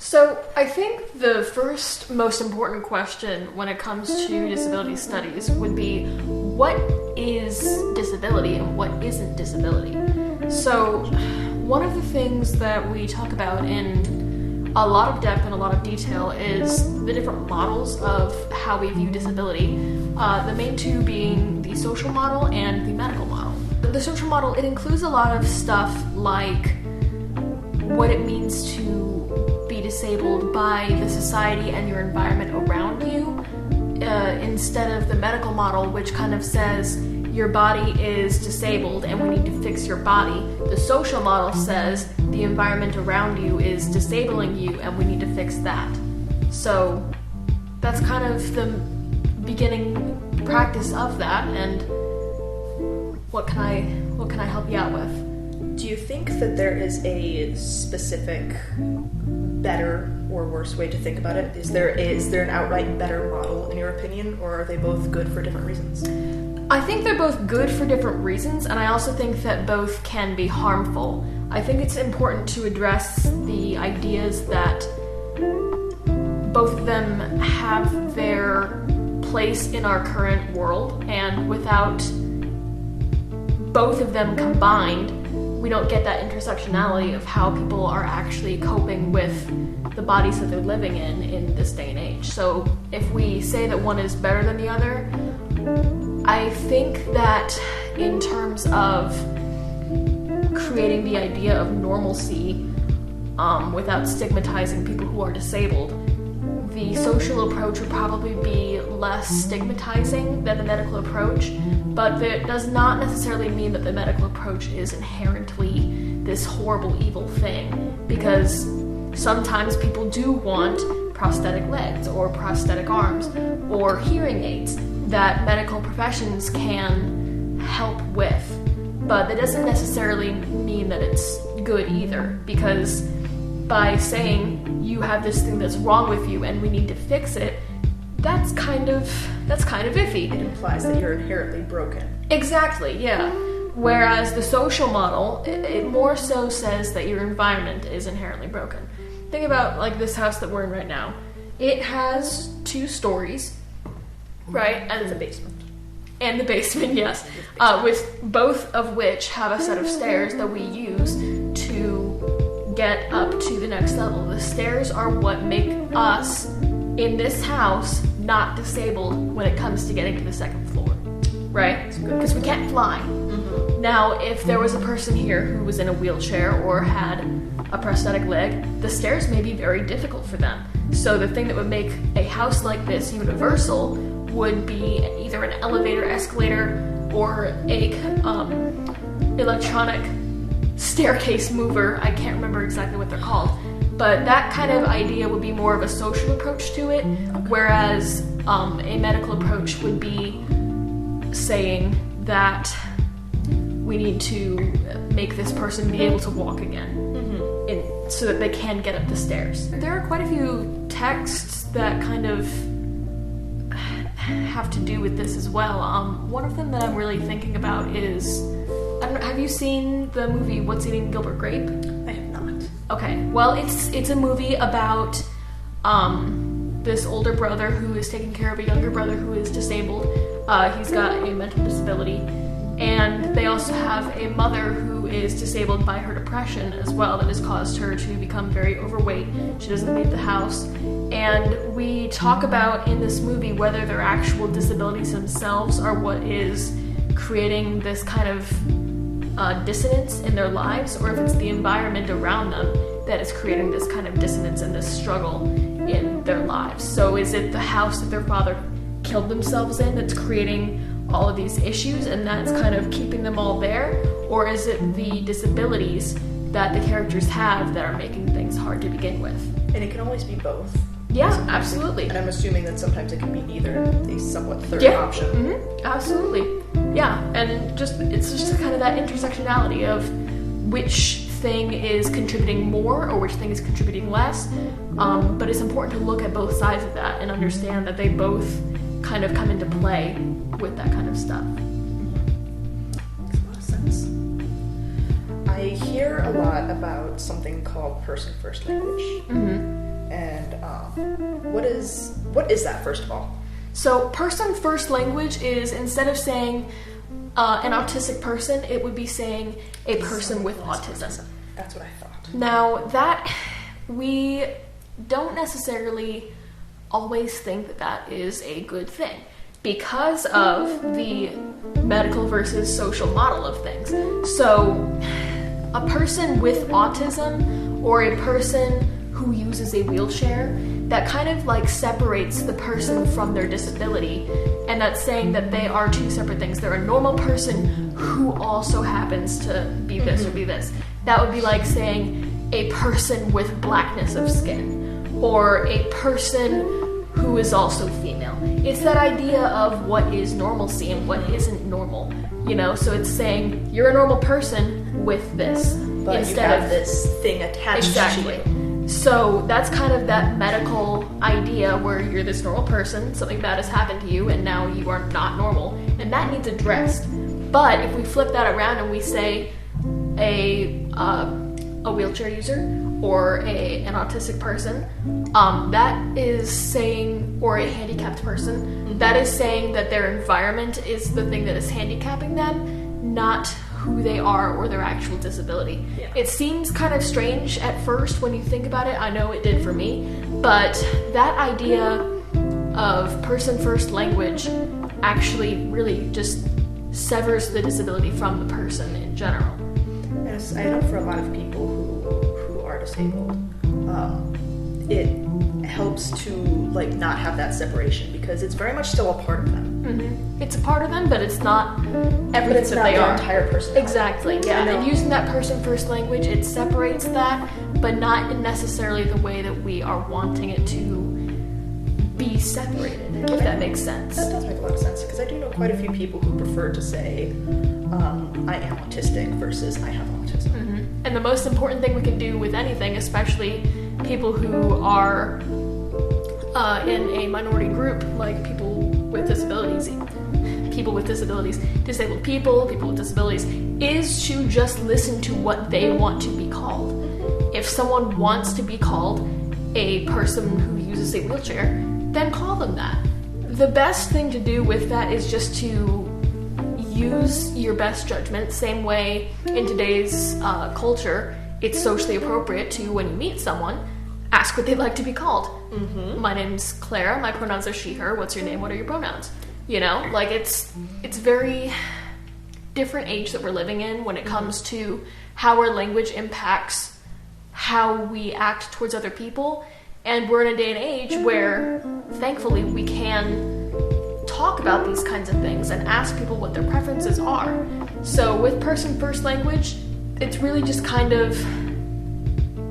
So I think the first most important question when it comes to disability studies would be, what is disability and what isn't disability? So one of the things that we talk about in a lot of depth and a lot of detail is the different models of how we view disability. The main two being the social model and the medical model. The social model, it includes a lot of stuff like what it means to be disabled by the society and your environment around you, instead of the medical model, which kind of says your body is disabled and we need to fix your body. The social model says the environment around you is disabling you and we need to fix that. So that's kind of the beginning practice of that, and what can I help you out with? Do you think that there is a specific better or worse way to think about it? Is there an outright better model in your opinion, or are they both good for different reasons? I think they're both good for different reasons, and I also think that both can be harmful. I think it's important to address the ideas that both of them have their place in our current world, and without both of them combined, we don't get that intersectionality of how people are actually coping with the bodies that they're living in this day and age. So if we say that one is better than the other, I think that in terms of creating the idea of normalcy without stigmatizing people who are disabled, the social approach would probably be less stigmatizing than the medical approach, but that does not necessarily mean that the medical approach is inherently this horrible, evil thing, because sometimes people do want prosthetic legs or prosthetic arms or hearing aids that medical professions can help with, but that doesn't necessarily mean that it's good either, because by saying you have this thing that's wrong with you and we need to fix it, that's kind of iffy. It implies that you're inherently broken. Exactly, yeah. Whereas the social model, it more so says that your environment is inherently broken. Think about like this house that we're in right now. It has 2 stories, right? And the basement. And the basement, yes. With both of which have a set of stairs that we use to get up to the next level. The stairs are what make us in this house not disabled when it comes to getting to the second floor, right? Because we can't fly. Mm-hmm. Now, if there was a person here who was in a wheelchair or had a prosthetic leg, the stairs may be very difficult for them. So the thing that would make a house like this universal would be either an elevator, escalator, or a electronic staircase mover. I can't remember exactly what they're called, but that kind of idea would be more of a social approach to it, whereas a medical approach would be saying that we need to make this person be able to walk again, so that they can get up the stairs. There are quite a few texts that kind of have to do with this as well. One of them that I'm really thinking about is, I don't know, have you seen the movie What's Eating Gilbert Grape? I have not. Okay, well, it's a movie about this older brother who is taking care of a younger brother who is disabled. He's got a mental disability, and they also have a mother who is disabled by her depression as well, that has caused her to become very overweight. She doesn't leave the house, and we talk about in this movie whether their actual disabilities themselves are what is creating this kind of dissonance in their lives, or if it's the environment around them that is creating this kind of dissonance and this struggle in their lives. So is it the house that their father killed themselves in that's creating all of these issues and that's kind of keeping them all there, or is it the disabilities that the characters have that are making things hard to begin with? And it can always be both. Yeah, absolutely. And I'm assuming that sometimes it can be neither, a somewhat third option. Mm-hmm. Absolutely. Yeah, and it's just kind of that intersectionality of which thing is contributing more or which thing is contributing less. But it's important to look at both sides of that and understand that they both kind of come into play with that kind of stuff. Makes a lot of sense. I hear a lot about something called person-first language. Mm-hmm. And what is that, first of all? So person first language is, instead of saying an autistic person, it would be saying a person with autism. That's what I thought. Now, that we don't necessarily always think that that is a good thing because of the medical versus social model of things. So, a person with autism or a person who uses a wheelchair, that kind of like separates the person from their disability, and that's saying that they are two separate things. They're a normal person who also happens to be this or be this. That would be like saying a person with blackness of skin, or a person who is also female. It's that idea of what is normalcy and what isn't normal, you know? So it's saying you're a normal person with this. But instead you have this thing attached to you. So that's kind of that medical idea where you're this normal person, something bad has happened to you, and now you are not normal, and that needs addressed. But if we flip that around and we say a wheelchair user or an autistic person, that is saying, or a handicapped person, that is saying that their environment is the thing that is handicapping them, not who they are or their actual disability. Yeah. It seems kind of strange at first when you think about it. I know it did for me, but that idea of person first language actually really just severs the disability from the person in general. Yes, I know for a lot of people who are disabled, it helps to like not have that separation because it's very much still a part of them. Mm-hmm. It's a part of them, but it's not everything but it's that not they their are. Entire personality. Exactly. Yeah, and using that person first language, it separates that, but not in necessarily the way that we are wanting it to be separated. If that makes sense. That does make a lot of sense because I do know quite a few people who prefer to say, "I am autistic" versus "I have autism." Mm-hmm. And the most important thing we can do with anything, especially people who are in a minority group, like people with disabilities, disabled people with disabilities, is to just listen to what they want to be called. If someone wants to be called a person who uses a wheelchair, then call them that. The best thing to do with that is just to use your best judgment. Same way in today's culture, it's socially appropriate to, when you meet someone, ask what they'd like to be called. Mm-hmm. My name's Clara, my pronouns are she, her, what's your name, what are your pronouns? You know, like it's very different age that we're living in when it comes to how our language impacts how we act towards other people. And we're in a day and age where, thankfully, we can talk about these kinds of things and ask people what their preferences are. So with person first language, it's really just kind of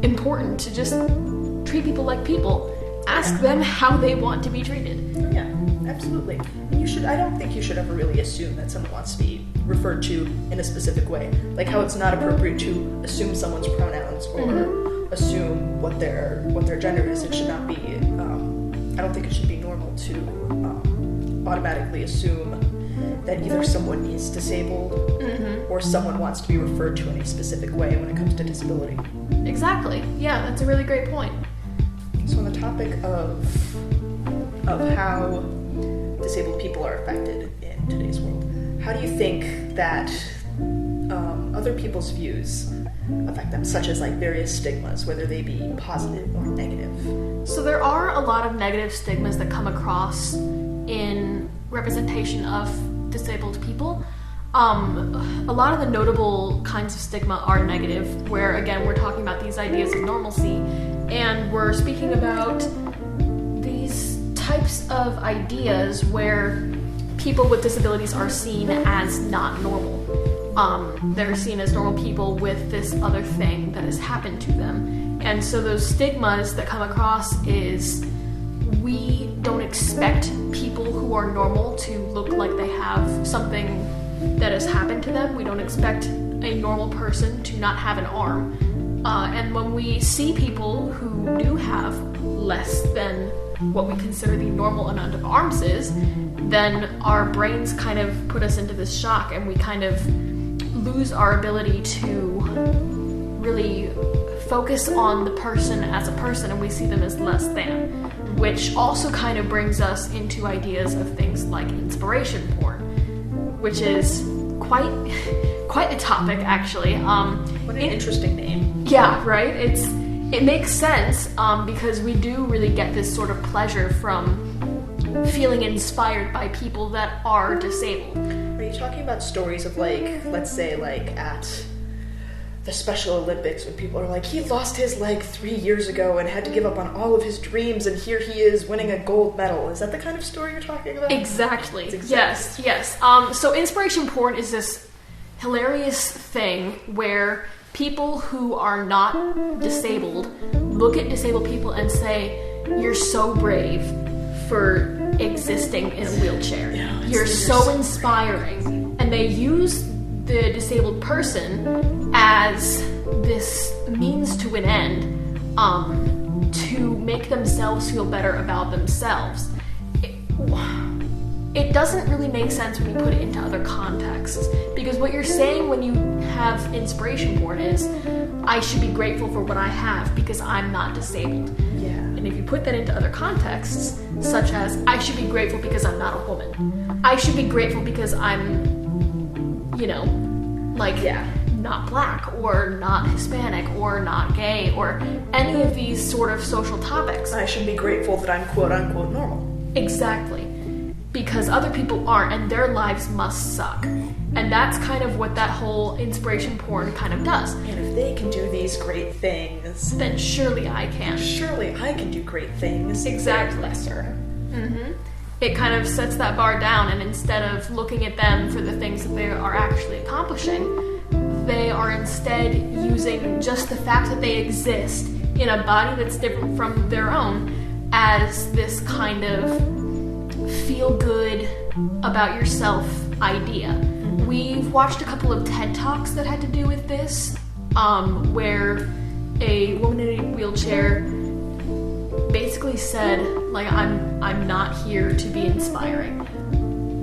important to just treat people like people. Ask them how they want to be treated. Yeah, absolutely. And I don't think you should ever really assume that someone wants to be referred to in a specific way. Like how it's not appropriate to assume someone's pronouns or assume what their gender is. It should not be, I don't think it should be normal to automatically assume that either someone is disabled or someone wants to be referred to in a specific way when it comes to disability. Exactly. Yeah, that's a really great point. So on the topic of how disabled people are affected in today's world, how do you think that other people's views affect them, such as like various stigmas, whether they be positive or negative? So there are a lot of negative stigmas that come across in representation of disabled people. A lot of the notable kinds of stigma are negative, where again we're talking about these ideas of normalcy, and we're speaking about these types of ideas where people with disabilities are seen as not normal. They're seen as normal people with this other thing that has happened to them. And so those stigmas that come across is we don't expect people who are normal to look like they have something that has happened to them. We don't expect a normal person to not have an arm. And when we see people who do have less than what we consider the normal amount of arms is, then our brains kind of put us into this shock and we kind of lose our ability to really focus on the person as a person and we see them as less than, which also kind of brings us into ideas of things like inspiration porn, which is quite the topic, actually. What an interesting name. Yeah, right? It makes sense because we do really get this sort of pleasure from feeling inspired by people that are disabled. Are you talking about stories of, like, let's say, like, at the Special Olympics when people are like, he lost his leg 3 years ago and had to give up on all of his dreams and here he is winning a gold medal? Is that the kind of story you're talking about? Exactly. Yes. So inspiration porn is this hilarious thing where people who are not disabled look at disabled people and say, you're so brave for existing in a wheelchair. Yeah, you're so inspiring. And they use the disabled person as this means to an end to make themselves feel better about themselves. It doesn't really make sense when you put it into other contexts, because what you're saying when you have inspiration porn is, I should be grateful for what I have because I'm not disabled. Yeah. And if you put that into other contexts, such as, I should be grateful because I'm not a woman. I should be grateful because I'm, not black, or not Hispanic, or not gay, or any of these sort of social topics. I should be grateful that I'm quote-unquote normal. Exactly. Because other people aren't, and their lives must suck. And that's kind of what that whole inspiration porn kind of does. And if they can do these great things, then surely I can. Surely I can do great things. Exactly. Lesser. Mm-hmm. It kind of sets that bar down, and instead of looking at them for the things that they are actually accomplishing, they are instead using just the fact that they exist in a body that's different from their own as this kind of feel good about yourself idea. We've watched a couple of TED Talks that had to do with this, where a woman in a wheelchair basically said, like, I'm not here to be inspiring.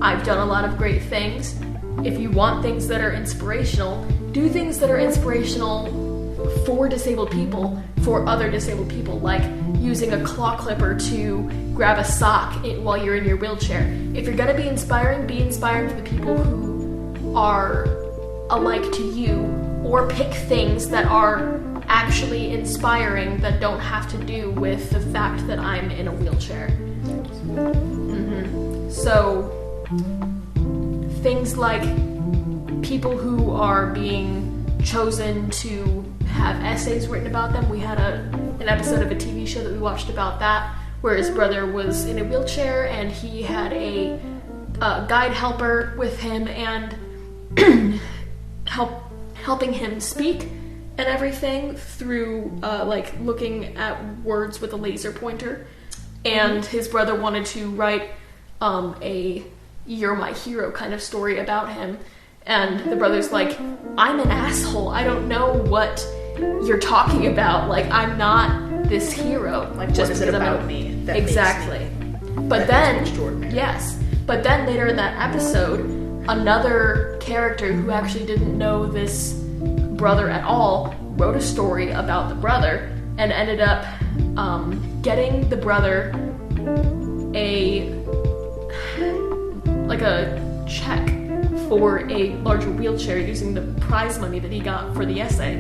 I've done a lot of great things. If you want things that are inspirational, do things that are inspirational for disabled people, for other disabled people, like using a claw clipper to grab a sock while you're in your wheelchair. If you're gonna be inspiring to the people who are alike to you, or pick things that are actually inspiring that don't have to do with the fact that I'm in a wheelchair. Mm-hmm. So things like people who are being chosen to have essays written about them. We had an episode of a TV show that we watched about that, where his brother was in a wheelchair and he had a guide helper with him and helping him speak and everything through looking at words with a laser pointer. And his brother wanted to write a "You're my hero" kind of story about him. And the brother's like, I'm an asshole. I don't know what you're talking about. Like, I'm not this hero. Like, just what is it about me that exactly. makes me but then extraordinary? Yes. But then later in that episode, another character who actually didn't know this brother at all wrote a story about the brother and ended up getting the brother a check for a larger wheelchair using the prize money that he got for the essay,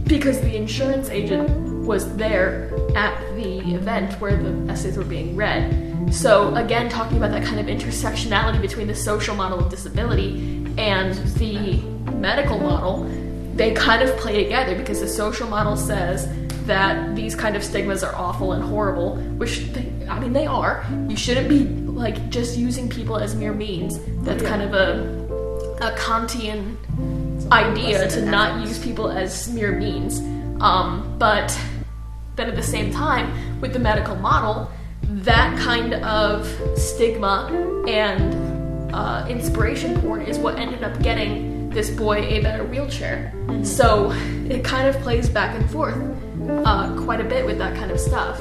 because the insurance agent was there at the event where the essays were being read. So again, talking about that kind of intersectionality between the social model of disability and the medical model, they kind of play together, because the social model says that these kind of stigmas are awful and horrible, which they are. You shouldn't be just using people as mere means. That's kind of a Kantian idea to not use people as mere means. But then at the same time, with the medical model, that kind of stigma and inspiration porn is what ended up getting this boy a better wheelchair. Mm-hmm. So it kind of plays back and forth quite a bit with that kind of stuff.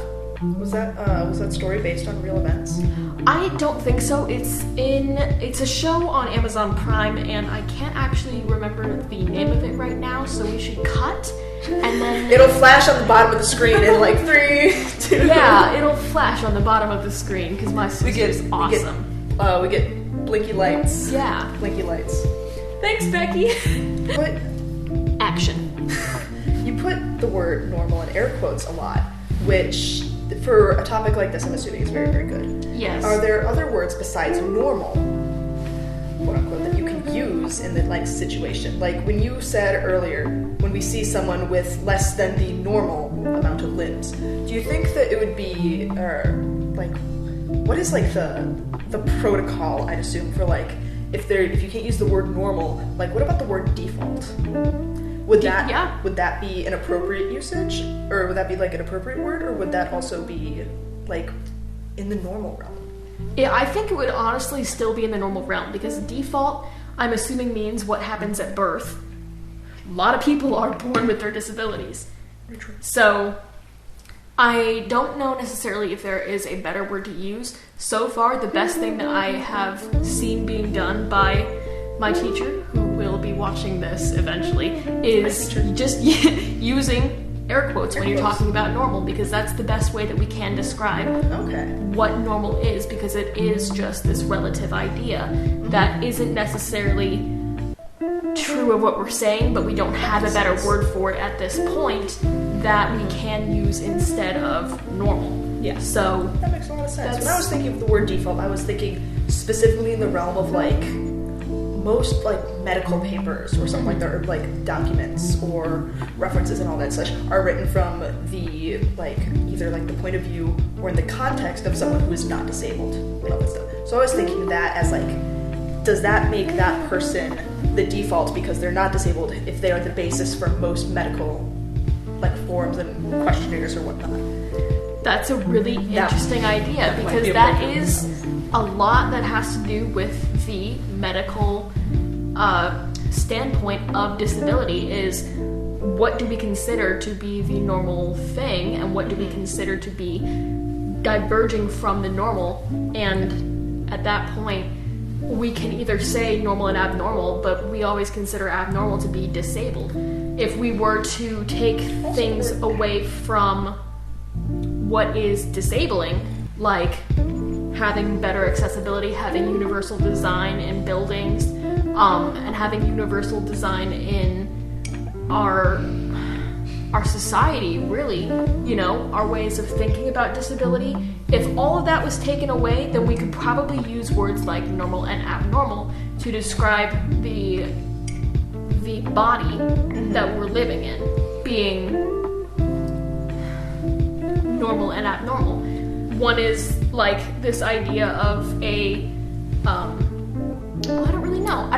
Was that story based on real events? I don't think so. It's a show on Amazon Prime, and I can't actually remember the name of it right now, so we should cut And then It'll flash on the bottom of the screen in like 3, 2. yeah, it'll flash on the bottom of the screen because my sister's awesome. We get blinky lights. Yeah. Blinky lights. Thanks, Becky. But Action. you put the word normal in air quotes a lot, which for a topic like this, I'm assuming is very, very good. Yes. Are there other words besides normal, quote unquote, that you can use in the like situation? Like when you said earlier, when we see someone with less than the normal amount of limbs, do you think that it would be, like, what is like the protocol? I'd assume for like if you can't use the word normal, like what about the word default? Would that be an appropriate usage, or would that be like an appropriate word, or would that also be like in the normal realm? Yeah, I think it would honestly still be in the normal realm because default, I'm assuming, means what happens at birth. A lot of people are born with their disabilities. So I don't know necessarily if there is a better word to use. So far, the best thing that I have seen being done by my teacher, who will be watching this eventually, is just using air quotes when you're talking about normal, because that's the best way that we can describe what normal is, because it is just this relative idea that isn't necessarily true of what we're saying, but we don't have a better word for it at this point that we can use instead of normal. Yeah. So that makes a lot of sense. When I was thinking of the word default, I was thinking specifically in the realm of like most like medical papers or something like that, or like documents or references and all that such are written from the like either like the point of view or in the context of someone who is not disabled and all that stuff. So I was thinking that as like, does that make that person the default because they're not disabled if they are the basis for most medical like forms and questionnaires or whatnot? That's a really interesting idea, because that is a lot that has to do with the medical standpoint of disability. Is what do we consider to be the normal thing, and what do we consider to be diverging from the normal? And at that point, we can either say normal and abnormal, but we always consider abnormal to be disabled. If we were to take things away from what is disabling, like having better accessibility, having universal design in buildings, and having universal design in our society, really, our ways of thinking about disability. If all of that was taken away, then we could probably use words like normal and abnormal to describe the body that we're living in being normal and abnormal. One is like this idea of a I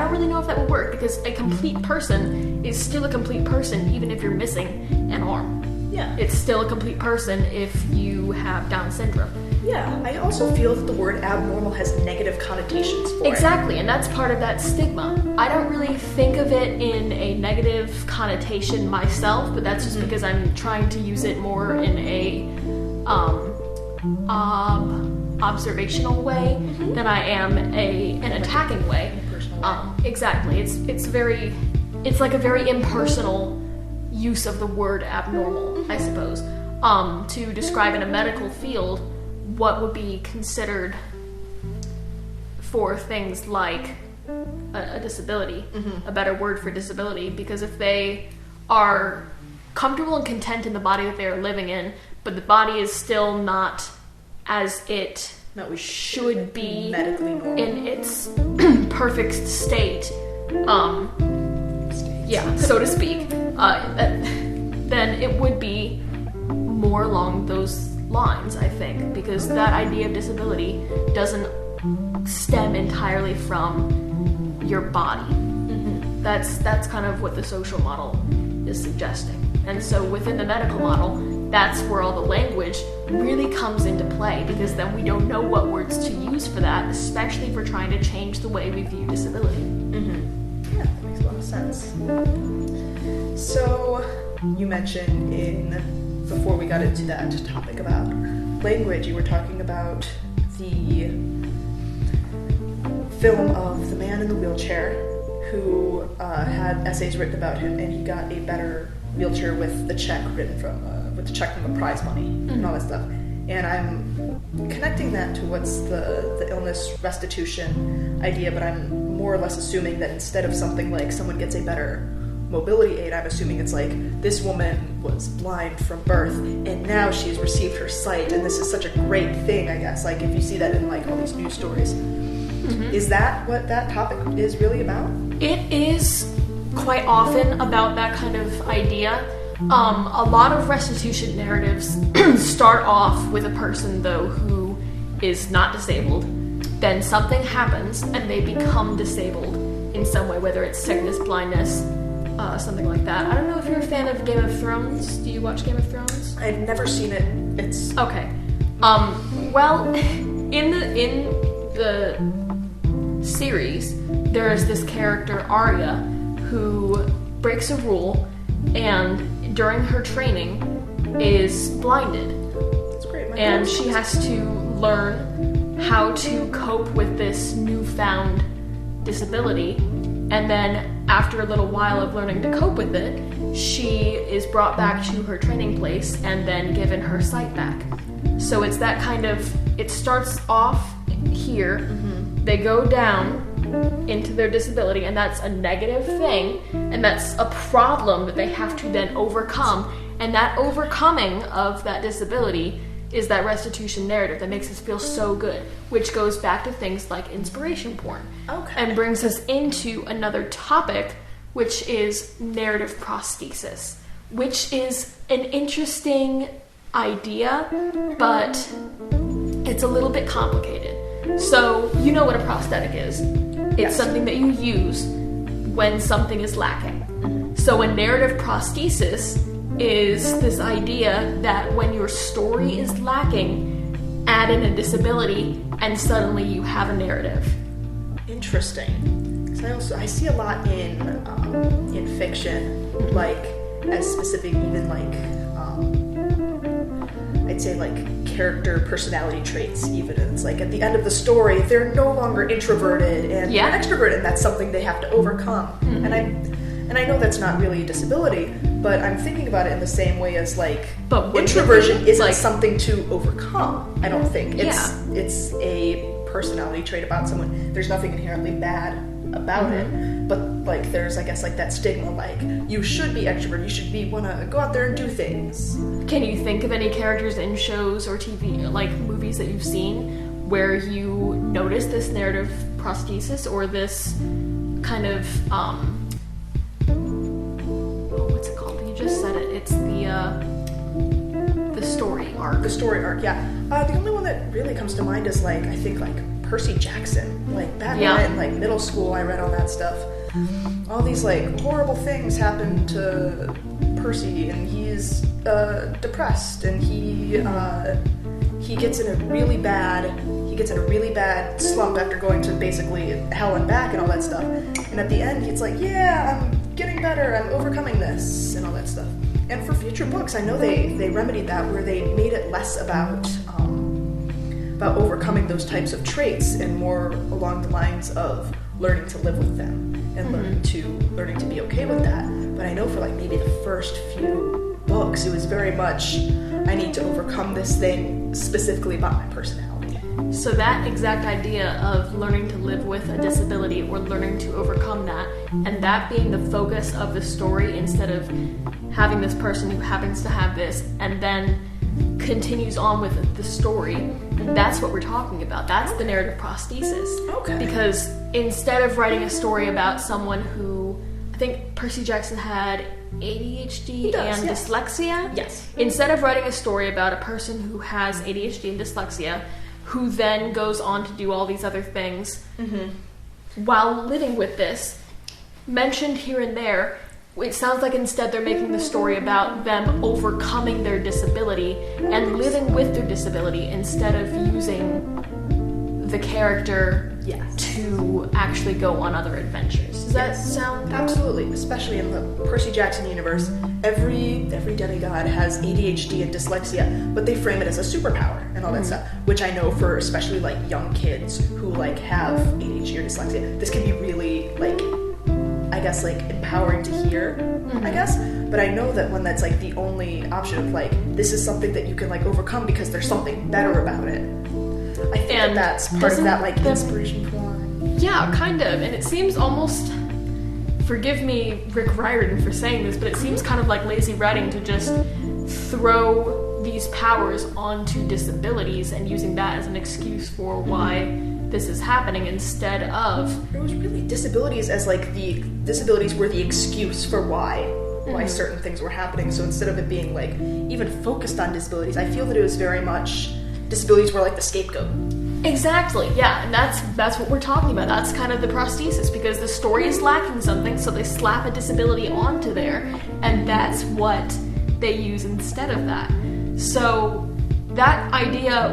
don't really know if that would work, because a complete person is still a complete person even if you're missing an arm. Yeah. It's still a complete person if you have Down syndrome. Yeah, I also feel that the word abnormal has negative connotations for Exactly, and that's part of that stigma. I don't really think of it in a negative connotation myself, but that's just because I'm trying to use it more in a observational way than I am an attacking way. Exactly. It's like a very impersonal use of the word abnormal, I suppose, to describe in a medical field what would be considered for things like a disability, a better word for disability, because if they are comfortable and content in the body that they are living in, but the body is still not as it should be medically normal in its perfect state, so to speak, then it would be more along those lines, I think, because that idea of disability doesn't stem entirely from your body. That's kind of what the social model is suggesting. And so within the medical model, that's where all the language really comes into play, because then we don't know what words to use for that, especially if we're trying to change the way we view disability. Yeah, that makes a lot of sense. So, you mentioned before we got into that topic about language, you were talking about the film of the man in the wheelchair who had essays written about him, and he got a better wheelchair with the check from the prize money and all that stuff. And I'm connecting that to what's the illness restitution idea, but I'm more or less assuming that instead of something like someone gets a better mobility aid, I'm assuming it's like this woman was blind from birth and now she's received her sight, and this is such a great thing, I guess. Like if you see that in like all these news stories. Is that what that topic is really about? It is quite often about that kind of idea. A lot of restitution narratives start off with a person, though, who is not disabled. Then something happens and they become disabled in some way, whether it's sickness, blindness, something like that. I don't know if you're a fan of Game of Thrones. Do you watch Game of Thrones? I've never seen it. It's okay. Well, in the series, there's this character Arya who breaks a rule and during her training is blinded. That's great. And she has to learn how to cope with this newfound disability. And then after a little while of learning to cope with it, she is brought back to her training place and then given her sight back. So it's that kind of, it starts off here, they go down into their disability, and that's a negative thing, and that's a problem that they have to then overcome, and that overcoming of that disability is that restitution narrative that makes us feel so good, which goes back to things like inspiration porn. Okay. And brings us into another topic, which is narrative prosthesis, which is an interesting idea, but it's a little bit complicated. So, you know what a prosthetic is. It's something that you use when something is lacking. So a narrative prosthesis is this idea that when your story is lacking, add in a disability, and suddenly you have a narrative. Interesting. Because I see a lot in fiction, like as specific, even like I'd say like character personality traits. Even it's like at the end of the story, they're no longer introverted and they're extroverted, and that's something they have to overcome. And I know that's not really a disability, but I'm thinking about it in the same way as like introversion isn't like something to overcome. I don't think it's a personality trait about someone. There's nothing inherently bad about it, but like there's, I guess, like that stigma, like you should be extrovert, you should want to go out there and do things. Can you think of any characters in shows or TV, like movies that you've seen, where you notice this narrative prosthesis or this kind of what's it called? You just said it. It's the story arc. The story arc, yeah. The only one that really comes to mind is like, I think like Percy Jackson. Like back when in like middle school, I read all that stuff. All these like horrible things happen to Percy, and he's depressed, and he gets in a really bad slump after going to basically hell and back and all that stuff. And at the end, he's like, yeah, I'm getting better, I'm overcoming this, and all that stuff. And for future books, I know they remedied that, where they made it less about overcoming those types of traits and more along the lines of learning to live with them and learning to be okay with that. But I know for like maybe the first few books, it was very much, I need to overcome this thing specifically about my personality. So that exact idea of learning to live with a disability or learning to overcome that, and that being the focus of the story instead of having this person who happens to have this and then continues on with the story, that's what we're talking about. That's the narrative prosthesis. Okay. Because instead of writing a story about someone who, I think Percy Jackson had ADHD and dyslexia. Yes. Instead of writing a story about a person who has ADHD and dyslexia, who then goes on to do all these other things while living with this, mentioned here and there, it sounds like instead they're making the story about them overcoming their disability and living with their disability instead of using the character to actually go on other adventures. Does that sound... Absolutely. Especially in the Percy Jackson universe, every demigod has ADHD and dyslexia, but they frame it as a superpower and all that stuff, which I know for especially like young kids who like have ADHD or dyslexia, this can be really like, I guess, like, empowering to hear, I guess. But I know that when that's, like, the only option of, like, this is something that you can, like, overcome because there's something better about it. I think that's part of that, like, inspiration porn. Yeah, kind of. And it seems almost, forgive me, Rick Riordan, for saying this, but it seems kind of like lazy writing to just throw these powers onto disabilities and using that as an excuse for why this is happening instead of... It was really disabilities as, like, the disabilities were the excuse for why certain things were happening. So instead of it being, like, even focused on disabilities, I feel that it was very much disabilities were like the scapegoat. Exactly, yeah, and that's what we're talking about. That's kind of the prosthesis, because the story is lacking something, so they slap a disability onto there, and that's what they use instead of that. So that idea,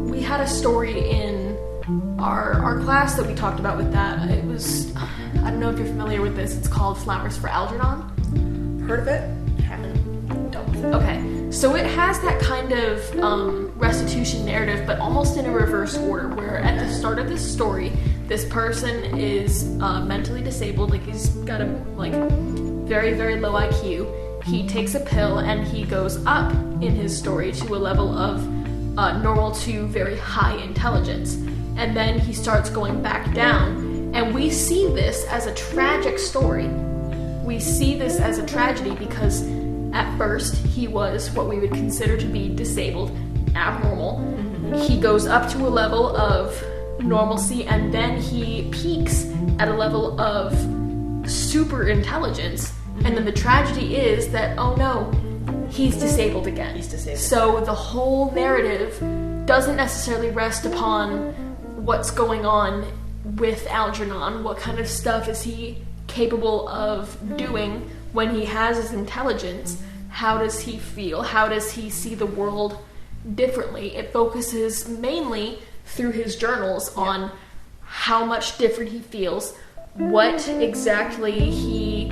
we had a story in our class that we talked about with that. It was, I don't know if you're familiar with this, it's called Flowers for Algernon. Heard of it? Haven't dealt with it. Okay, so it has that kind of restitution narrative, but almost in a reverse order, where at the start of this story, this person is mentally disabled, like he's got a very, very low IQ. He takes a pill and he goes up in his story to a level of normal to very high intelligence. And then he starts going back down. And we see this as a tragic story. We see this as a tragedy because at first he was what we would consider to be disabled, abnormal. He goes up to a level of normalcy and then he peaks at a level of super intelligence. And then the tragedy is that, oh no, he's disabled again. He's disabled. So the whole narrative doesn't necessarily rest upon what's going on with Algernon. What kind of stuff is he capable of doing when he has his intelligence? How does he feel? How does he see the world differently? It focuses mainly through his journals on how much different he feels, what exactly he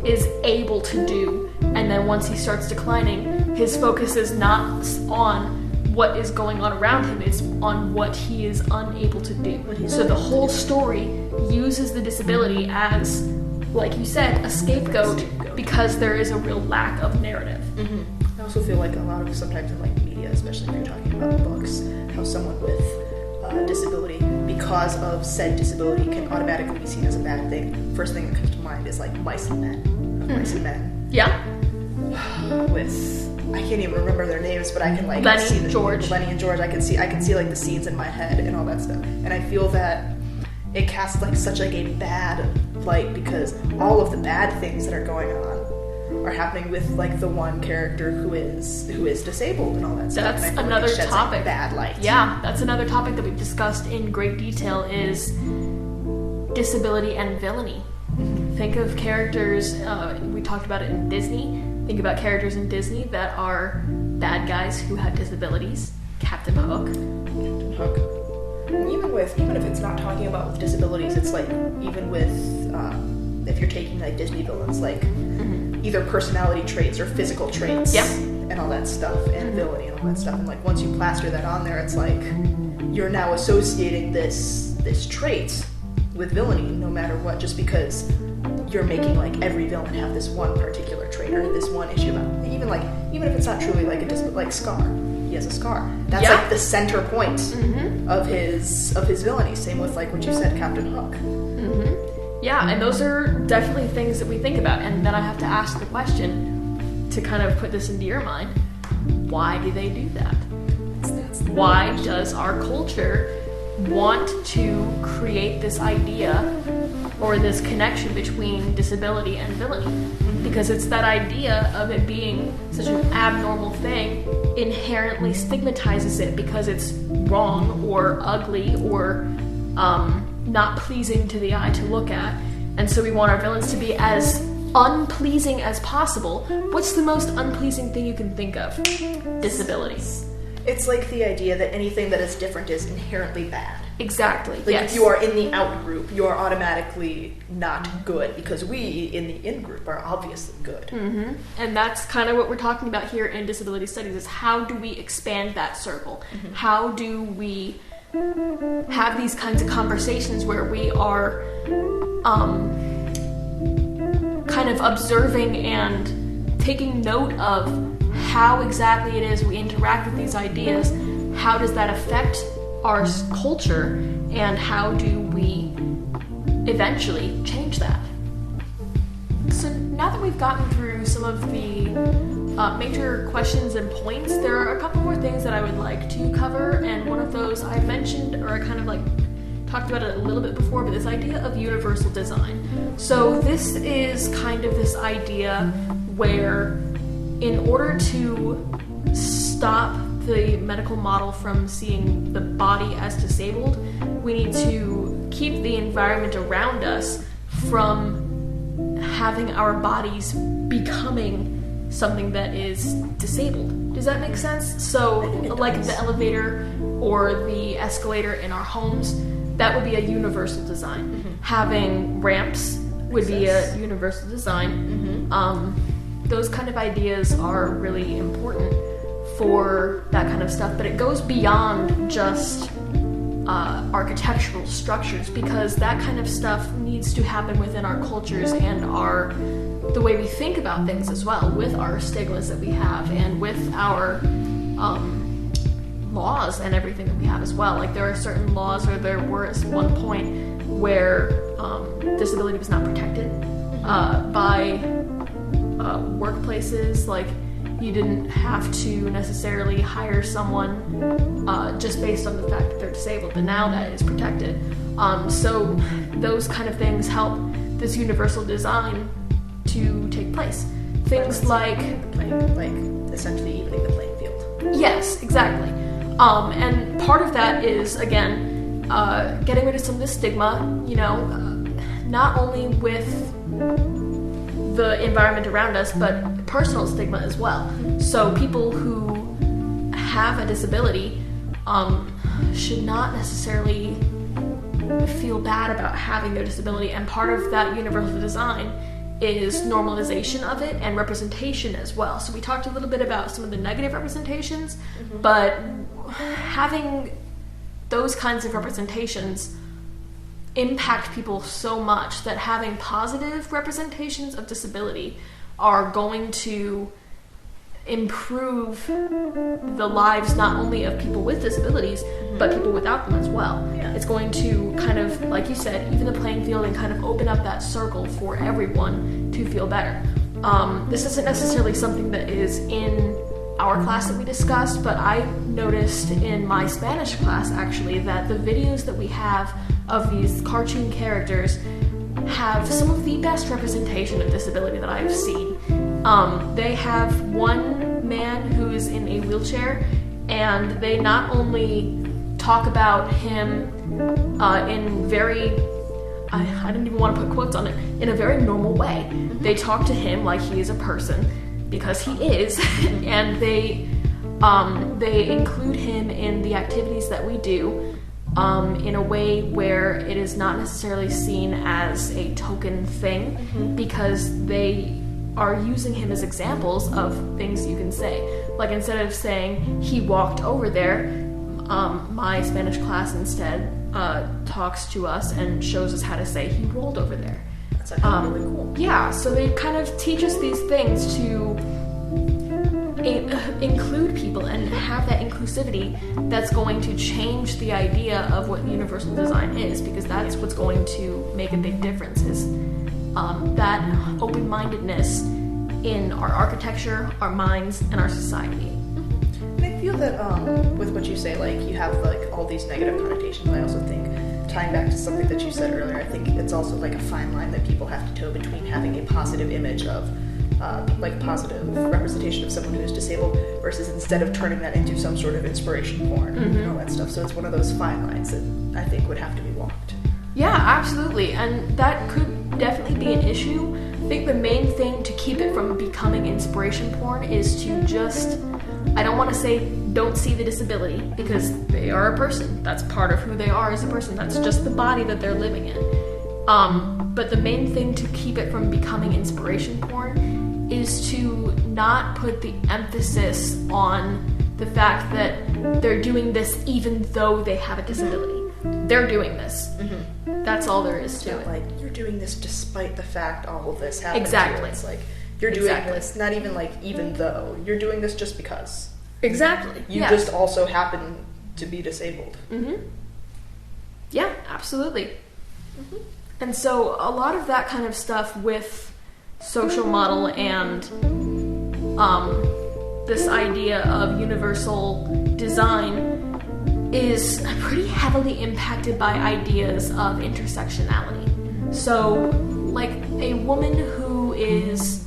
is able to do, and then once he starts declining, his focus is not on what is going on around him, it's on what he is unable to do. So the whole story uses the disability as, like you said, a scapegoat because there is a real lack of narrative. I also feel like a lot of, sometimes in, like, media, especially if you're talking about books, how someone with disability, because of said disability, can automatically be seen as a bad thing. First thing that comes to mind is, like, Mice and Men. Mice and Men. Yeah. With, I can't even remember their names, but I can, like, Lenny see and George. Lenny and George. I can see like the scenes in my head and all that stuff. And I feel that it casts, like, such, like, a bad light because all of the bad things that are going on are happening with, like, the one character who is disabled and all that stuff. That's another topic. Like, bad light. Yeah, that's another topic that we've discussed in great detail is disability and villainy. Think of characters, we talked about it in Disney. Think about characters in Disney that are bad guys who have disabilities. Captain Hook. Captain Hook. Even if it's not talking about with disabilities, it's like even with if you're taking, like, Disney villains, like either personality traits or physical traits, and all that stuff, and villainy and all that stuff. And, like, once you plaster that on there, it's like you're now associating this trait with villainy, no matter what, just because you're making, like, every villain have this one particular trait or this one issue about it. Even if it's not truly like a disability, like Scar. He has a scar. That's like the center point of his villainy. Same with, like, what you said, Captain Hook. Yeah, and those are definitely things that we think about. And then I have to ask the question to kind of put this into your mind: why do they do that? Why does our culture want to create this idea or this connection between disability and villainy? Because it's that idea of it being such an abnormal thing inherently stigmatizes it because it's wrong or ugly or not pleasing to the eye to look at. And so we want our villains to be as unpleasing as possible. What's the most unpleasing thing you can think of? Disability. It's like the idea that anything that is different is inherently bad. Exactly. Like, if you are in the out group, you are automatically not good, because we in the in group are obviously good. And that's kind of what we're talking about here in disability studies, is how do we expand that circle? How do we have these kinds of conversations where we are kind of observing and taking note of how exactly it is we interact with these ideas, how does that affect our culture, and how do we eventually change that. So now that we've gotten through some of the major questions and points, there are a couple more things that I would like to cover, and one of those I mentioned, or I kind of like talked about it a little bit before, but this idea of universal design. So this is kind of this idea where in order to stop the medical model from seeing the body as disabled, we need to keep the environment around us from having our bodies becoming something that is disabled. Does that make sense? So, like the elevator or the escalator in our homes, that would be a universal design. Mm-hmm. Having ramps would be a universal design. Mm-hmm. Those kind of ideas are really important for that kind of stuff, but it goes beyond just architectural structures, because that kind of stuff needs to happen within our cultures and the way we think about things as well, with our stigmas that we have and with our laws and everything that we have as well. Like there are certain laws, or there were at one point where disability was not protected by workplaces. Like you didn't have to necessarily hire someone just based on the fact that they're disabled, but now that is protected. So those kind of things help this universal design to take place. Things like essentially evening the playing field. Yes, exactly. And part of that is, again, getting rid of some of the stigma, not only with the environment around us, but personal stigma as well. So people who have a disability should not necessarily feel bad about having their disability, and part of that universal design is normalization of it and representation as well. So we talked a little bit about some of the negative representations, but having those kinds of representations impact people so much that having positive representations of disability are going to improve the lives not only of people with disabilities, but people without them as well. Yeah. It's going to kind of, like you said, even the playing field and kind of open up that circle for everyone to feel better. This isn't necessarily something that is in our class that we discussed, but I noticed in my Spanish class actually that the videos that we have of these cartoon characters have some of the best representation of disability that I've seen. They have one man who is in a wheelchair, and they not only talk about him in very, I didn't even want to put quotes on it, in a very normal way. They talk to him like he is a person, because he is, and they include him in the activities that we do in a way where it is not necessarily seen as a token thing, because they are using him as examples of things you can say. Like instead of saying he walked over there, my Spanish class instead talks to us and shows us how to say he rolled over there. That's actually really cool. Yeah, so they kind of teach us these things to include people and have that inclusivity that's going to change the idea of what universal design is, because that's what's going to make a big difference, is that open-mindedness in our architecture, our minds, and our society. And I feel that with what you say, like you have like all these negative connotations, I also think, tying back to something that you said earlier, I think it's also like a fine line that people have to toe between having a positive image of like positive representation of someone who is disabled versus instead of turning that into some sort of inspiration porn and all that stuff. So it's one of those fine lines that I think would have to be walked. Yeah, absolutely. And that could definitely be an issue. I think the main thing to keep it from becoming inspiration porn is to just, I don't want to say don't see the disability, because they are a person. That's part of who they are as a person. That's just the body that they're living in. But the main thing to keep it from becoming inspiration porn is to not put the emphasis on the fact that they're doing this even though they have a disability. They're doing this. That's all there is to Yeah, it. like, you're doing this despite the fact all of this happened. Exactly. To you. It's like, you're doing this, not even like, even though. You're doing this just because. Exactly. You yes. just also happen to be disabled. Yeah, absolutely. And so a lot of that kind of stuff with social model and this idea of universal design is pretty heavily impacted by ideas of intersectionality. So, like, a woman who is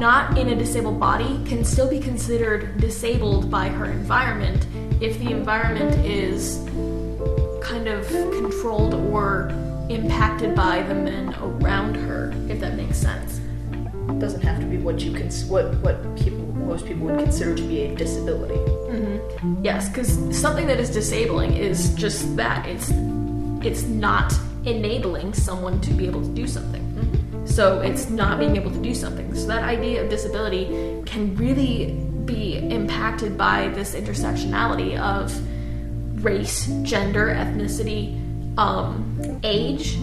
not in a disabled body can still be considered disabled by her environment if the environment is kind of controlled or impacted by the men around her, if that makes sense. It doesn't have to be what most people would consider to be a disability. Yes, because something that is disabling is just that. It's not enabling someone to be able to do something. So it's not being able to do something. So that idea of disability can really be impacted by this intersectionality of race, gender, ethnicity, age,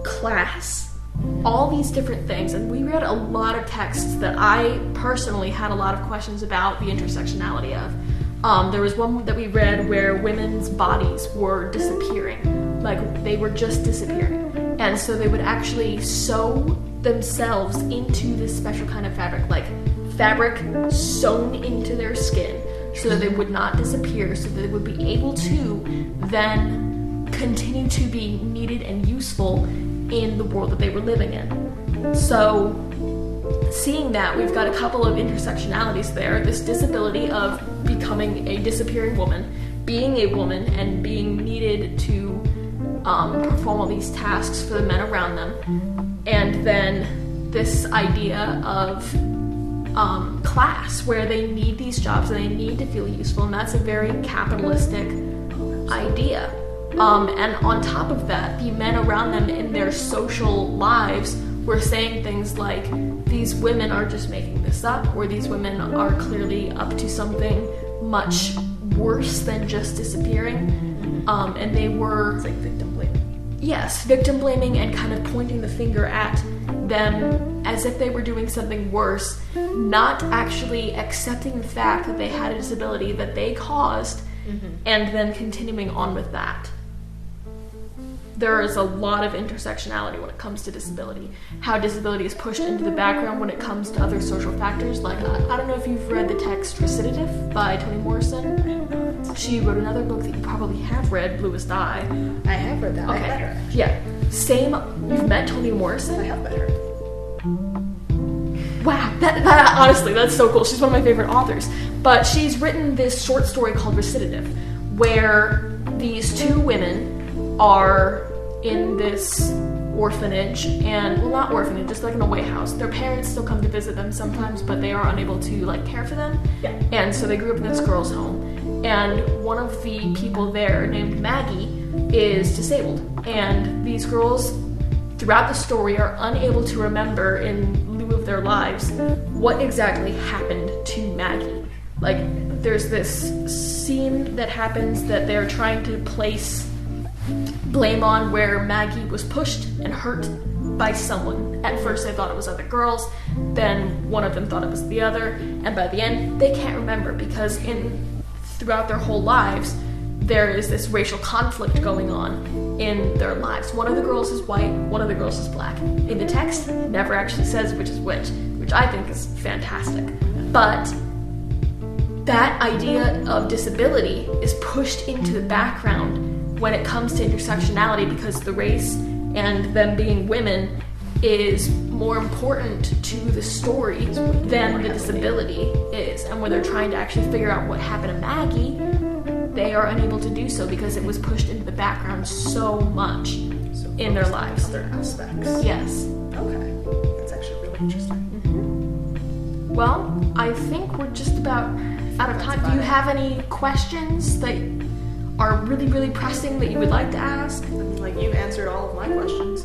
class, all these different things. And we read a lot of texts that I personally had a lot of questions about the intersectionality of. There was one that we read where women's bodies were disappearing. Like, they were just disappearing. And so they would actually sew themselves into this special kind of fabric, like fabric sewn into their skin, so that they would not disappear, so that they would be able to then continue to be needed and useful in the world that they were living in. So, seeing that, we've got a couple of intersectionalities there. This disability of becoming a disappearing woman, being a woman, and being needed to perform all these tasks for the men around them. And then this idea of class, where they need these jobs and they need to feel useful, and that's a very capitalistic idea. And on top of that, the men around them in their social lives were saying things like, these women are just making this up, or these women are clearly up to something much worse than just disappearing. And they were... It's like victim blaming. Yes, victim blaming and kind of pointing the finger at them as if they were doing something worse, not actually accepting the fact that they had a disability that they caused, and then continuing on with that. There is a lot of intersectionality when it comes to disability. How disability is pushed into the background when it comes to other social factors. Like, I don't know if you've read the text Recitative by Toni Morrison. She wrote another book that you probably have read, Bluest Eye. I have read that. Okay. I met her. Yeah. Same. You've met Toni Morrison? I have met her. Wow, that honestly, that's so cool. She's one of my favorite authors. But she's written this short story called Recitative, where these two women are in this orphanage, and, well, not orphanage, just like an away house. Their parents still come to visit them sometimes, but they are unable to, like, care for them. Yeah. And so they grew up in this girl's home. And one of the people there, named Maggie, is disabled. And these girls, throughout the story, are unable to remember, in lieu of their lives, what exactly happened to Maggie. Like, there's this scene that happens that they're trying to place blame on, where Maggie was pushed and hurt by someone. At first they thought it was other girls, then one of them thought it was the other, and by the end they can't remember, because throughout their whole lives there is this racial conflict going on in their lives. One of the girls is white, one of the girls is black. In the text, it never actually says which is which I think is fantastic. But that idea of disability is pushed into the background when it comes to intersectionality, because the race and them being women is more important to the story than the disability is. And when they're trying to actually figure out what happened to Maggie, they are unable to do so because it was pushed into the background so much in their lives. Other aspects. Yes. Okay. That's actually really interesting. Well, I think we're just about out of time. Do you have any questions that are really, really pressing that you would like to ask? Like, you've answered all of my questions.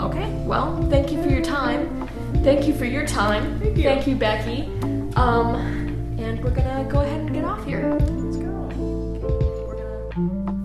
Okay, well, thank you for your time. Thank you for your time. Thank you. Thank you, Becky. And we're gonna go ahead and get off here. Let's go. We're gonna...